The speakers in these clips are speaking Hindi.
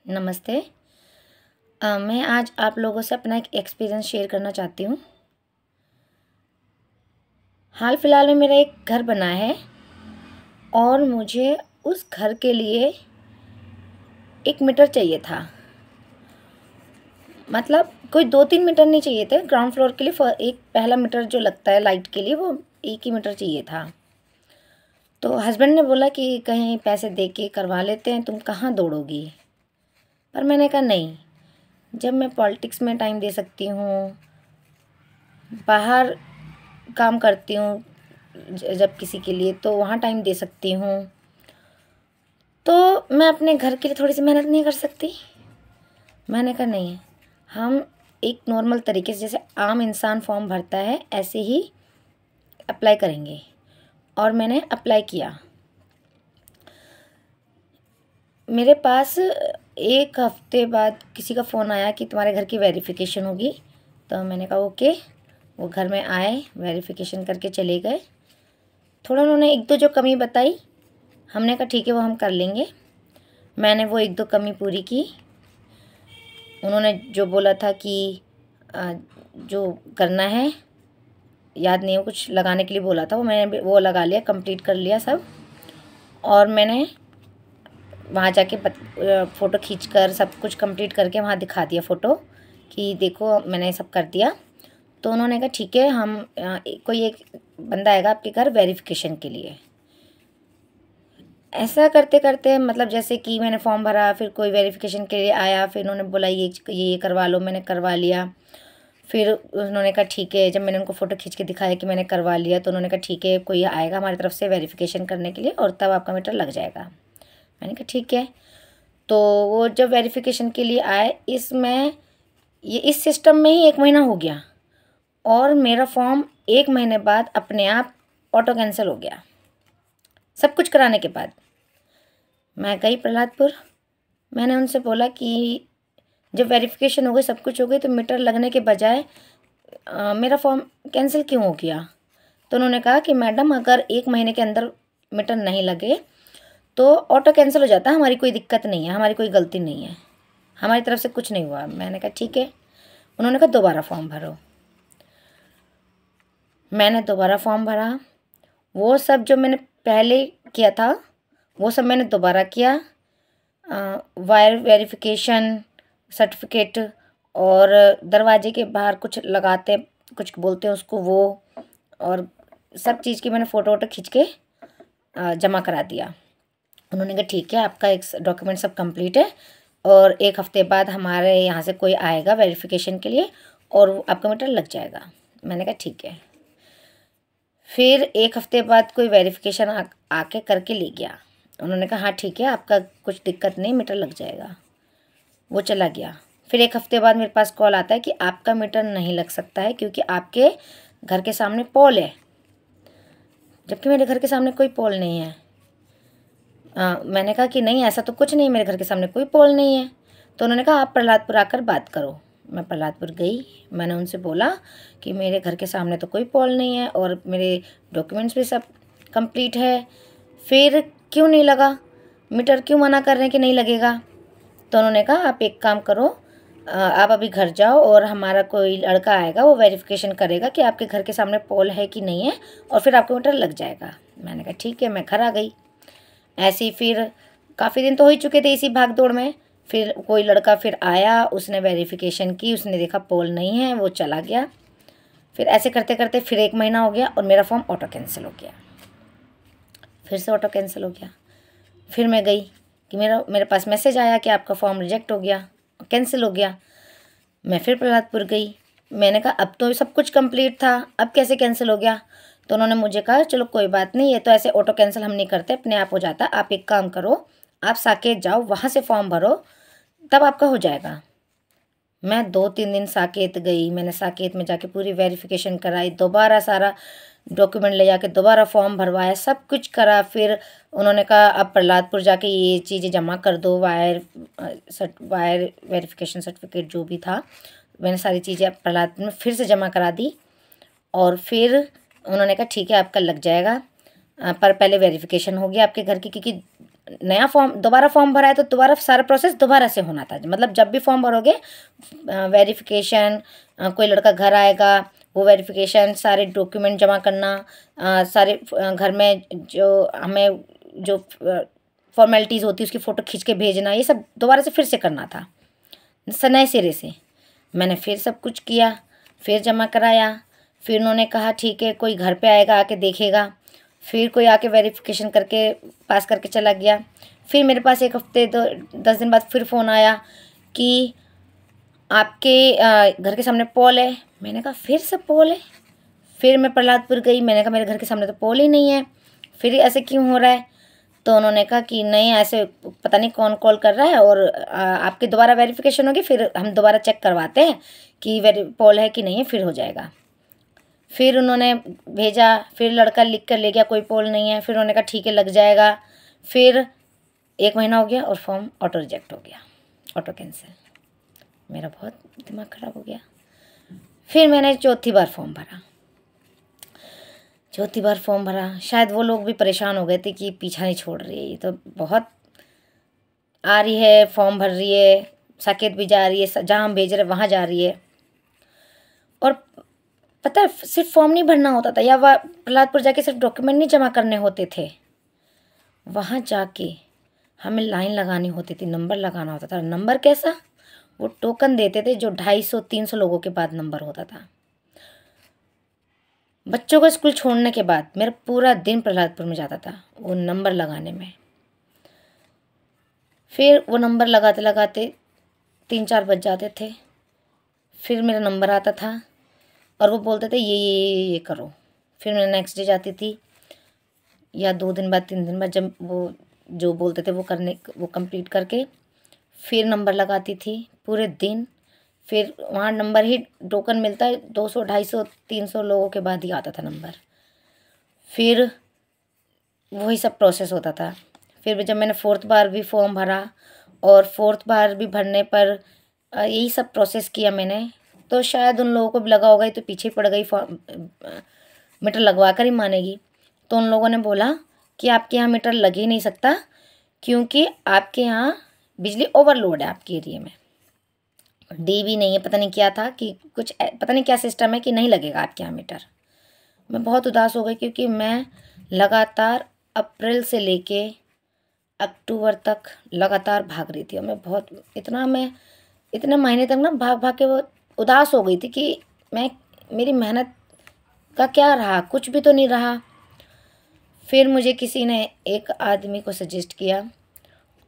नमस्ते। मैं आज आप लोगों से अपना एक एक्सपीरियंस शेयर करना चाहती हूँ। हाल फिलहाल में मेरा एक घर बना है और मुझे उस घर के लिए 1 मीटर चाहिए था। मतलब कोई 2-3 मीटर नहीं चाहिए थे। ग्राउंड फ्लोर के लिए एक पहला मीटर जो लगता है लाइट के लिए, वो 1 ही मीटर चाहिए था। तो हस्बैंड ने बोला कि कहीं पैसे दे के करवा लेते हैं, तुम कहाँ दौड़ोगी। पर मैंने कहा नहीं, जब मैं पॉलिटिक्स में टाइम दे सकती हूँ, बाहर काम करती हूँ जब किसी के लिए, तो वहाँ टाइम दे सकती हूँ, तो मैं अपने घर के लिए थोड़ी सी मेहनत नहीं कर सकती। मैंने कहा नहीं, हम एक नॉर्मल तरीके से जैसे आम इंसान फॉर्म भरता है ऐसे ही अप्लाई करेंगे। और मैंने अप्लाई किया। मेरे पास 1 हफ्ते बाद किसी का फ़ोन आया कि तुम्हारे घर की वेरिफिकेशन होगी। तो मैंने कहा ओके। वो घर में आए, वेरिफिकेशन करके चले गए। थोड़ा उन्होंने 1-2 जो कमी बताई, हमने कहा ठीक है वो हम कर लेंगे। मैंने वो 1-2 कमी पूरी की। उन्होंने जो बोला था कि जो करना है, याद नहीं, वो कुछ लगाने के लिए बोला था, वो मैंने वो लगा लिया, कंप्लीट कर लिया सब। और मैंने वहाँ जाके फ़ोटो खींचकर सब कुछ कंप्लीट करके वहाँ दिखा दिया फ़ोटो कि देखो मैंने सब कर दिया। तो उन्होंने कहा ठीक है, हम कोई एक बंदा आएगा आपके घर वेरिफिकेशन के लिए। ऐसा करते करते मतलब जैसे कि मैंने फॉर्म भरा, फिर कोई वेरिफिकेशन के लिए आया, फिर उन्होंने बोला ये करवा लो, मैंने करवा लिया। फिर उन्होंने कहा ठीक है, जब मैंने उनको फ़ोटो खींच के दिखाया कि मैंने करवा लिया, तो उन्होंने कहा ठीक है कोई आएगा हमारी तरफ से वेरिफिकेशन करने के लिए और तब आपका मीटर लग जाएगा। मैंने कहा ठीक है। तो वो जब वेरिफिकेशन के लिए आए, इस सिस्टम में ही 1 महीना हो गया और मेरा फॉर्म 1 महीने बाद अपने आप ऑटो कैंसिल हो गया, सब कुछ कराने के बाद। मैं गई प्रहलादपुर। मैंने उनसे बोला कि जब वेरिफिकेशन हो गई, सब कुछ हो गई, तो मीटर लगने के बजाय मेरा फॉर्म कैंसिल क्यों हो गया। तो उन्होंने कहा कि मैडम अगर 1 महीने के अंदर मीटर नहीं लगे तो ऑटो कैंसिल हो जाता है, हमारी कोई दिक्कत नहीं है, हमारी कोई गलती नहीं है, हमारी तरफ से कुछ नहीं हुआ। मैंने कहा ठीक है। उन्होंने कहा दोबारा फॉर्म भरो। मैंने दोबारा फॉर्म भरा। वो सब जो मैंने पहले किया था वो सब मैंने दोबारा किया। वायर वेरिफिकेशन सर्टिफिकेट और दरवाजे के बाहर कुछ लगाते, कुछ बोलते हैं उसको, वो और सब चीज़ की मैंने फ़ोटो वोटो खींच के जमा करा दिया। उन्होंने कहा ठीक है, आपका एक डॉक्यूमेंट सब कंप्लीट है और 1 हफ्ते बाद हमारे यहाँ से कोई आएगा वेरिफिकेशन के लिए और आपका मीटर लग जाएगा। मैंने कहा ठीक है। फिर 1 हफ्ते बाद कोई वेरिफिकेशन आके करके ले गया। उन्होंने कहा हाँ ठीक है, आपका कुछ दिक्कत नहीं, मीटर लग जाएगा। वो चला गया। फिर 1 हफ्ते बाद मेरे पास कॉल आता है कि आपका मीटर नहीं लग सकता है क्योंकि आपके घर के सामने पोल है, जबकि मेरे घर के सामने कोई पोल नहीं है। मैंने कहा कि नहीं, ऐसा तो कुछ नहीं, मेरे घर के सामने कोई पोल नहीं है। तो उन्होंने कहा आप प्रहलादपुर आकर बात करो। मैं प्रहलादपुर गई। मैंने उनसे बोला कि मेरे घर के सामने तो कोई पोल नहीं है और मेरे डॉक्यूमेंट्स भी सब कंप्लीट है, फिर क्यों नहीं लगा, मीटर क्यों मना कर रहे हैं कि नहीं लगेगा। तो उन्होंने कहा आप एक काम करो, आप अभी घर जाओ और हमारा कोई लड़का आएगा, वो वेरिफिकेशन करेगा कि आपके घर के सामने पोल है कि नहीं है और फिर आपको मीटर लग जाएगा। मैंने कहा ठीक है। मैं घर आ गई। ऐसे ही फिर काफ़ी दिन तो हो ही चुके थे इसी भाग दौड़ में। फिर कोई लड़का फिर आया, उसने वेरिफिकेशन की, उसने देखा पोल नहीं है, वो चला गया। फिर ऐसे करते करते फिर 1 महीना हो गया और मेरा फॉर्म ऑटो कैंसिल हो गया। फिर से ऑटो कैंसिल हो गया। फिर मैं गई कि मेरे पास मैसेज आया कि आपका फॉर्म रिजेक्ट हो गया, कैंसिल हो गया। मैं फिर प्रहलादपुर गई। मैंने कहा अब तो सब कुछ कंप्लीट था, अब कैसे कैंसिल हो गया। तो उन्होंने मुझे कहा चलो कोई बात नहीं, ये तो ऐसे ऑटो कैंसिल हम नहीं करते, अपने आप हो जाता। आप एक काम करो, आप साकेत जाओ, वहाँ से फॉर्म भरो, तब आपका हो जाएगा। मैं 2-3 दिन साकेत गई। मैंने साकेत में जाके पूरी वेरिफिकेशन कराई, दोबारा सारा डॉक्यूमेंट ले जाके दोबारा फॉर्म भरवाया, सब कुछ करा। फिर उन्होंने कहा अब प्रहलादपुर जाके ये चीज़ें जमा कर दो, वायर वेरिफिकेशन सर्टिफिकेट जो भी था, मैंने सारी चीज़ें प्रहलादपुर में फिर से जमा करा दी। और फिर उन्होंने कहा ठीक है आपका लग जाएगा, पर पहले वेरिफिकेशन होगी आपके घर की, क्योंकि नया फॉर्म दोबारा फॉर्म भरा है तो दोबारा सारा प्रोसेस दोबारा से होना था। मतलब जब भी फॉर्म भरोगे वेरिफिकेशन, कोई लड़का घर आएगा वो वेरिफिकेशन, सारे डॉक्यूमेंट जमा करना, सारे घर में जो हमें जो फॉर्मेलिटीज़ होती है उसकी फ़ोटो खींच के भेजना, ये सब दोबारा से फिर से करना था नए सिरे से। मैंने फिर सब कुछ किया, फिर जमा कराया। फिर उन्होंने कहा ठीक है कोई घर पे आएगा आके देखेगा। फिर कोई आके वेरिफिकेशन करके पास करके चला गया। फिर मेरे पास 1 हफ्ते 10 दिन बाद फिर फ़ोन आया कि आपके घर के सामने पोल है। मैंने कहा फिर से पोल है। फिर मैं प्रहलादपुर गई, मैंने कहा मेरे घर के सामने तो पोल ही नहीं है, फिर ऐसे क्यों हो रहा है। तो उन्होंने कहा कि नहीं ऐसे पता नहीं कौन कॉल कर रहा है और आपकी दोबारा वेरिफिकेशन होगी, फिर हम दोबारा चेक करवाते हैं कि पोल है कि नहीं है, फिर हो जाएगा। फिर उन्होंने भेजा, फिर लड़का लिख कर ले गया कोई पोल नहीं है। फिर उन्होंने कहा ठीक है लग जाएगा। फिर 1 महीना हो गया और फॉर्म ऑटो रिजेक्ट हो गया, ऑटो कैंसिल। मेरा बहुत दिमाग ख़राब हो गया। फिर मैंने चौथी बार फॉर्म भरा। शायद वो लोग भी परेशान हो गए थे कि पीछा नहीं छोड़ रही है, ये तो बहुत आ रही है, फॉर्म भर रही है, साकेत भी जा रही है, जहाँ हम भेज रहे वहाँ जा रही है। और पता है सिर्फ फॉर्म नहीं भरना होता था या वह प्रहलादपुर जाके सिर्फ डॉक्यूमेंट नहीं जमा करने होते थे, वहाँ जाके हमें लाइन लगानी होती थी, नंबर लगाना होता था। नंबर कैसा, वो टोकन देते थे जो 250-300 लोगों के बाद नंबर होता था। बच्चों को स्कूल छोड़ने के बाद मेरा पूरा दिन प्रहलादपुर में जाता था वो नंबर लगाने में। फिर वो नंबर लगाते लगाते 3-4 बज जाते थे। फिर मेरा नंबर आता था और वो बोलते थे ये करो। फिर मैं नेक्स्ट डे जाती थी या 2 दिन बाद 3 दिन बाद, जब वो जो बोलते थे वो कंप्लीट करके फिर नंबर लगाती थी पूरे दिन। फिर वहाँ नंबर ही टोकन मिलता है 200, 250, 300 लोगों के बाद ही आता था नंबर। फिर वही सब प्रोसेस होता था। फिर जब मैंने 4th बार भी फॉर्म भरा और 4th बार भी भरने पर यही सब प्रोसेस किया मैंने, तो शायद उन लोगों को भी लगा होगा ये तो पीछे पड़ गई, मीटर लगवा कर ही मानेगी। तो उन लोगों ने बोला कि आपके यहाँ मीटर लग ही नहीं सकता क्योंकि आपके यहाँ बिजली ओवरलोड है आपके एरिया में। डीबी नहीं है, पता नहीं क्या था कि कुछ पता नहीं क्या सिस्टम है कि नहीं लगेगा आपके यहाँ मीटर। मैं बहुत उदास हो गई क्योंकि मैं लगातार अप्रैल से लेके अक्टूबर तक लगातार भाग रही थी और मैं इतने महीने तक ना भाग भाग के वो उदास हो गई थी कि मेरी मेहनत का क्या रहा, कुछ भी तो नहीं रहा। फिर मुझे किसी ने एक आदमी को सजेस्ट किया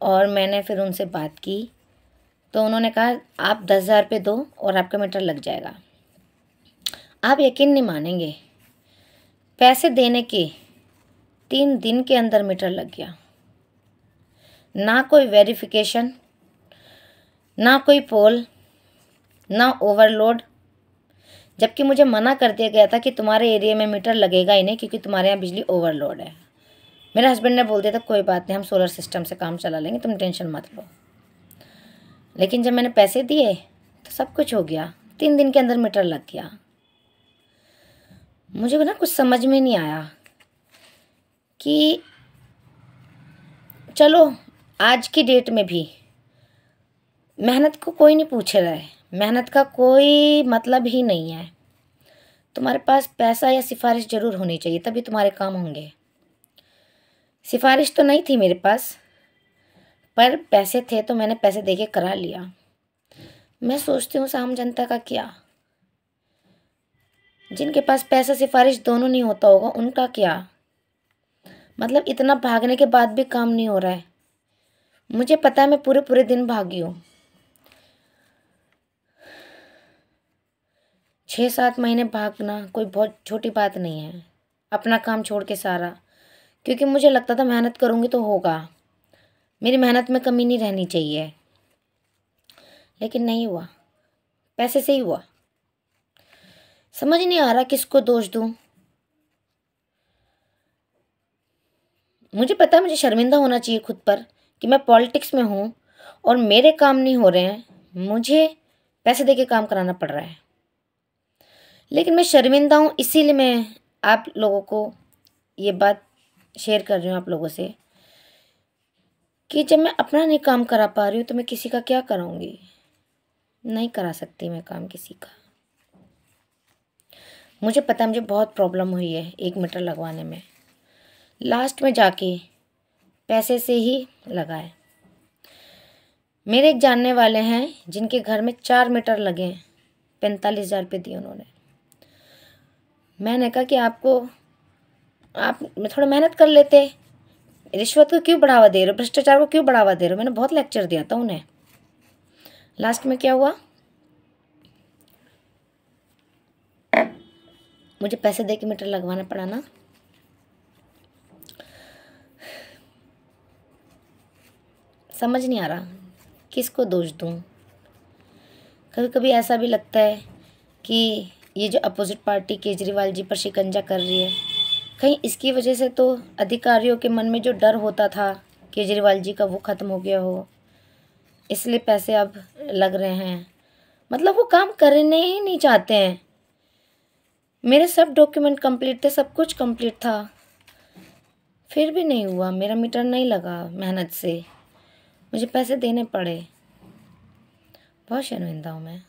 और मैंने फिर उनसे बात की, तो उन्होंने कहा आप 10,000 रुपये दो और आपका मीटर लग जाएगा। आप यकीन नहीं मानेंगे, पैसे देने के 3 दिन के अंदर मीटर लग गया। ना कोई वेरिफिकेशन, ना कोई पोल, ना ओवरलोड। जबकि मुझे मना कर दिया गया था कि तुम्हारे एरिया में मीटर लगेगा ही नहीं क्योंकि तुम्हारे यहाँ बिजली ओवरलोड है। मेरे हस्बैंड ने बोल दिया था कोई बात नहीं, हम सोलर सिस्टम से काम चला लेंगे, तुम टेंशन मत लो। लेकिन जब मैंने पैसे दिए तो सब कुछ हो गया, 3 दिन के अंदर मीटर लग गया। मुझे ना कुछ समझ में नहीं आया कि चलो आज की डेट में भी मेहनत को कोई नहीं पूछ रहा है, मेहनत का कोई मतलब ही नहीं है। तुम्हारे पास पैसा या सिफारिश ज़रूर होनी चाहिए तभी तुम्हारे काम होंगे। सिफारिश तो नहीं थी मेरे पास, पर पैसे थे तो मैंने पैसे देके करा लिया। मैं सोचती हूँ आम जनता का क्या, जिनके पास पैसा सिफारिश दोनों नहीं होता होगा उनका क्या। मतलब इतना भागने के बाद भी काम नहीं हो रहा है। मुझे पता है मैं पूरे पूरे दिन भागी हूँ, 6-7 महीने भागना कोई बहुत छोटी बात नहीं है, अपना काम छोड़ के सारा। क्योंकि मुझे लगता था मेहनत करूँगी तो होगा, मेरी मेहनत में कमी नहीं रहनी चाहिए, लेकिन नहीं हुआ, पैसे से ही हुआ। समझ नहीं आ रहा किसको दोष दूँ। मुझे पता है मुझे शर्मिंदा होना चाहिए खुद पर कि मैं पॉलिटिक्स में हूँ और मेरे काम नहीं हो रहे हैं, मुझे पैसे दे के काम कराना पड़ रहा है। लेकिन मैं शर्मिंदा हूँ, इसीलिए मैं आप लोगों को ये बात शेयर कर रही हूँ आप लोगों से कि जब मैं अपना नहीं काम करा पा रही हूँ तो मैं किसी का क्या कराऊंगी। नहीं करा सकती मैं काम किसी का। मुझे पता है मुझे बहुत प्रॉब्लम हुई है 1 मीटर लगवाने में। लास्ट में जाके पैसे से ही लगाए। मेरे एक जानने वाले हैं जिनके घर में 4 मीटर लगे, 45,000 रुपये दिए उन्होंने। मैंने कहा कि आप थोड़ा मेहनत कर लेते, रिश्वत को क्यों बढ़ावा दे रहे हो, भ्रष्टाचार को क्यों बढ़ावा दे रहे हो। मैंने बहुत लेक्चर दिया था उन्हें। लास्ट में क्या हुआ, मुझे पैसे दे के मीटर लगवाना पड़ा ना। समझ नहीं आ रहा किसको दोष दूँ। कभी कभी ऐसा भी लगता है कि ये जो अपोजिट पार्टी केजरीवाल जी पर शिकंजा कर रही है, कहीं इसकी वजह से तो अधिकारियों के मन में जो डर होता था केजरीवाल जी का वो ख़त्म हो गया हो, इसलिए पैसे अब लग रहे हैं। मतलब वो काम करने ही नहीं चाहते हैं। मेरे सब डॉक्यूमेंट कंप्लीट थे, सब कुछ कंप्लीट था, फिर भी नहीं हुआ, मेरा मीटर नहीं लगा। मेहनत से मुझे पैसे देने पड़े। बहुत शर्मिंदा हूँ मैं।